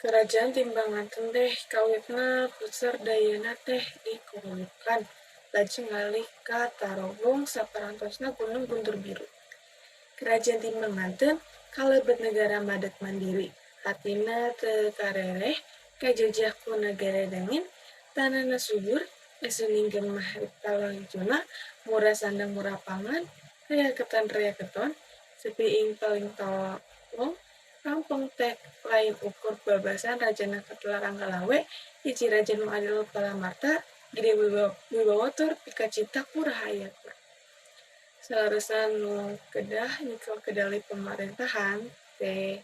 Kerajaan timbanganten teh kawitna pusar dayana teh dikukuhkan. Lajeng ngalih ka Tarogong saperantosna Gunung Guntur Biru. Kerajaan timbanganten kalebet negara madat mandiri. Artina teu karereh kajajah ku negara dangin, tanana subur, esuninggem mah talajuna, murah sandang murah pangan, rea keton, sepiing paling tolong, kampung teh lain ukur babasan rajana ketlarang galawe, hiji raja nu adil palamarta, gede wibawa tur pika cinta ku rahayat. Seharusnya nu kedah nyikal kedali pemerintahan teh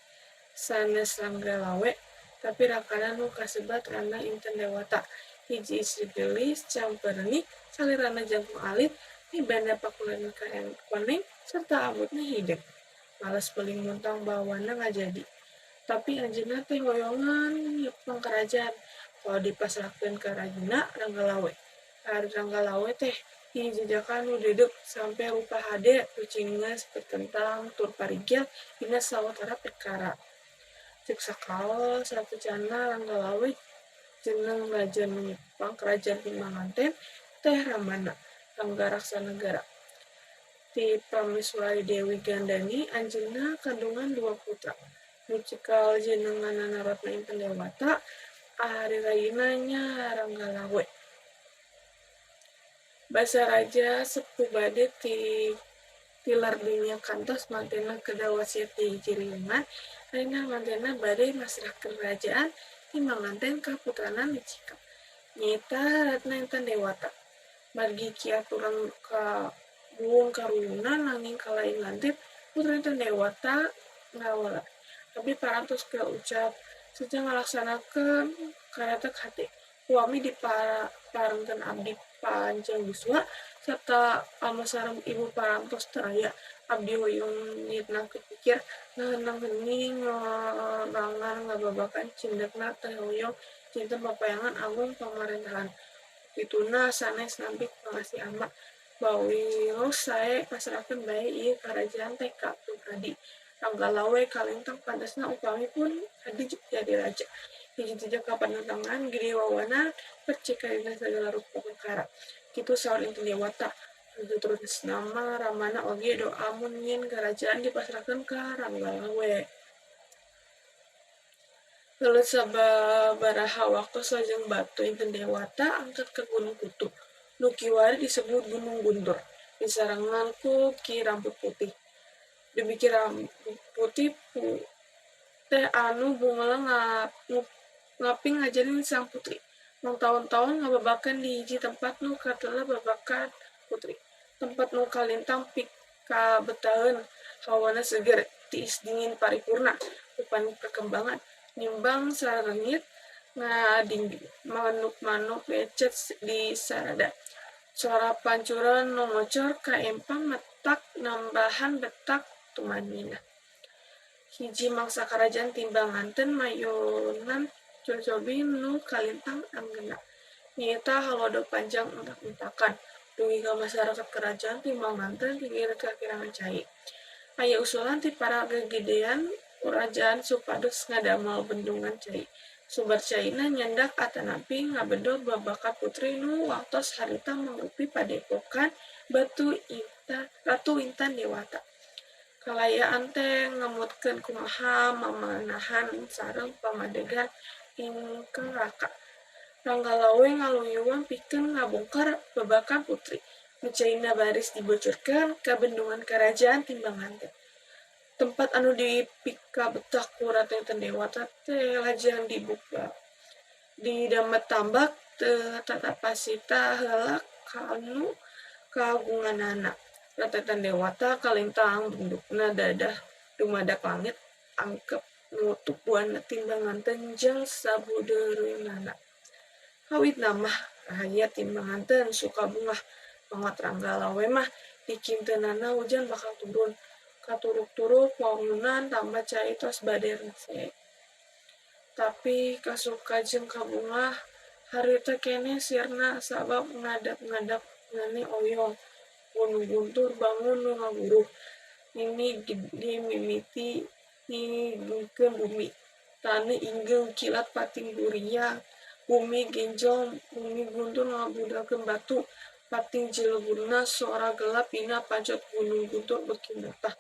sanes langgalawe tapi rakana nu kasebat rana inten dewata hiji istri gelis camperni salirana jangkung alit ni banda pakulan karen koneng serta abutnya hidup malas peling muntang bawana ngajadi tapi anjeunna teh hoyongan nyepeng kerajaan kalau dipasrahkeun ka rajina Ranggalawe. Ranggalawe teh dijajakan nu dedeg sampai rupa hade kucingeus pertentang tur parigel dina sawatara perkara. Cek sakalo sapucana Ranggalawe jeneng raja nu nyepeng kerajaan timbanganten teh Ramana, Ranggaraksa Negara. Ti Prameswari Dewi Gandani anjeunna kandungan 2 putra. Nu cikal jenenganana Ratna Inten Dewata, ahari rayina nya Ranggalawe. Basa raja sepuh bade tilar dunia kantos mantena kedah wasiat di Jiriungan, ayeuna mantena bade masrah kerajaan timbanganten ka putrana nu cikal. Nyaeta Ratna Inten Dewata. Margi kiaturan ka buung karuyunan nanging kalain lantip putra Inten Dewata ngawala. Abdi parantos ke ucap saja ngalaksanakeun karatek hate. Wami diparenkeun abdi panjang yuswa serta pamasarem ibu parantos teu aya. Abdi hoyong nyeutna kepikir ngaheunang hening ngarangan ngababakan cindekna teh hoyong cinten papayangan agung pamarentahan. Kituna sanes nampik pangasih ama bawilus sae pasrahkeun bae ieu karajaan teh ka pribadi. Ranggalawe kalintang pantasna upami pun hadi jadi raja. Hiji teu kapanentangan gede wawana percika dina sagala rupa perkara. Kitu saur Inten Dewata. Terus nama Ramana oge doa mun yen kerajaan dipasrahkeun ka Ranggalawe. Lalu sababaraha waktu sajeng batu Inten Dewata angkat ke Gunung Kutub. Nu kiwari disebut Gunung Guntur. Disarangan ku Ki Rambut Putih. Demi Ki Rambut Putih teh anu bungeula ngaping ngajarin sang putri. Mang tahun-tahun ngababakan di hiji tempat nu katelah babakan putri. Tempat nu kalintang pika betaheun hawana seger tiis dingin paripurna upami perkembangan nimbang sarengit ngadinggi manuk-manuk becet di sarada. Suara pancuran nu ngocor ka empang metak nambahan betak tumanina. Hiji mangsa kerajaan timbanganten mayonan cocobi nu kalintang anggena. Nyaeta halodo panjang entak-entakan. Dugi ka masyarakat kerajaan timbanganten pinggir kakirangan cai. Aya usulan ti para gegedean kerajaan supados ngadamel bendungan cai. Sumber caina nyandak atanapi ngabedog babakan putri nu waktos harita mangrupi padepokan Ratu Intan Dewata. Kalayaan teh ngemutkeun kumaha mamanahan sareng pamadegan ingkang raka. Ranggalawe ngaluyuan pikeun ngabongkar babakan putri. Nu caina baris dibocorkeun ka bendungan kerajaan timbanganten. Tempat anu dipika betah ku Ratu Inten Dewata teh lajang dibuka. Didamet tambak teu tatapasita heula ka anu kagunganana. Ratu Inten Dewata kalintang bendukna dadah dumadak langit angkep nutup buana timbanganten jeung sabudereunana. Kawitna mah rahayat timbanganten suka bungah pangat Ranggalawe mah dikinteunana hujan bakal turun. Katuruk-turuk wangunan tambah cai tos bade rese. Tapi kasuka jeung kabungah harita keneh sirna sabab ngadap-ngadap ngani oyong. Gunung Guntur bangun nu ngaguruh. Nini gede mimiti ningikeun bumi. tane inggeng kilat pating duriang, bumi genjong, bumi guntur ngabudakeun batu, pating jileburna suara gelap dina pajot gunung guntur beki mutah.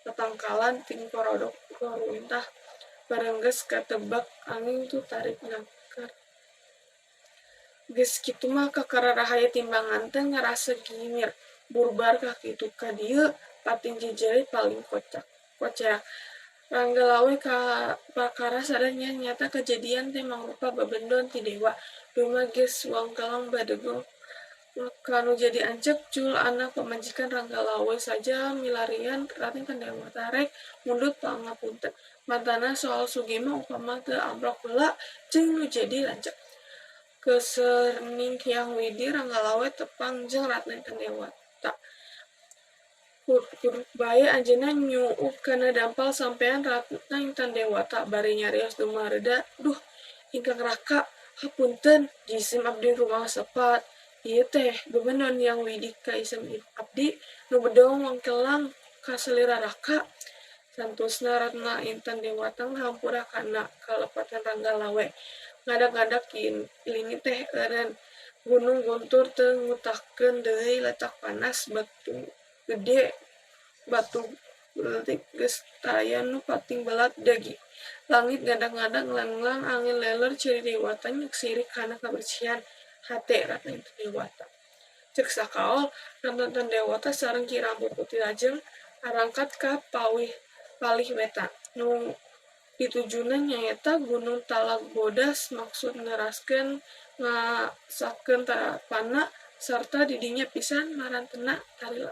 Tatangkalan ting korodok koruntah, barengges katebak angin tu tarik nakar. Geus kitu mah kakararahaya timbangan teh ngarasa gingir, burbar ka kitu ka dieu pating jejerit paling koceak. Rangga lawe ka perkara sadanya nyata kejadian teh mangrupa babendon ti dewa. Duma geus wangkalang badegong kanu jadi ancek jul anak pemajikan Rangga lawe saja milarian rating ka dewa tarek mundut pangapunten. Mantana soal sugima upama teu amprok heula jeung nu jadi lanceuk. Keserning Hyang Widi Rangga lawe tepang jeung Ratna Inten Dewata. Kudu bae anjeunna nyuup kana dampal sampean Ratna Inten Dewata bari nyarios dumareda. Duh, ingkang Raka, hapunten, jisim abdi rumaos sepat. Ieu teh bebenon Hyang Widi ka isem abdi nu bedong wangkelang ka salira Raka. Santosna Ratna Inten Dewata ngahampura kana kalepatan Rangga lawe. Ngadak-ngadak ilingi teh eureun Gunung Guntur teu ngutahkeun deui letak panas batu gede batu leutik geus taya nu pating belat dagi. Langit ngadak-ngadak ngelanglang angin leler ciri dewata nyeksiri kana kabersihan hate Ratna Inten Dewata. Ceuk sakaol Ratna Inten Dewata sareng Ki Rambut Putih Lajeng arangkat ka palih wetan. Nu ditujuna nyaeta Gunung Talagbodas maksud neraskeun ngasakeun tarapana sarta didinya pisan marantena tari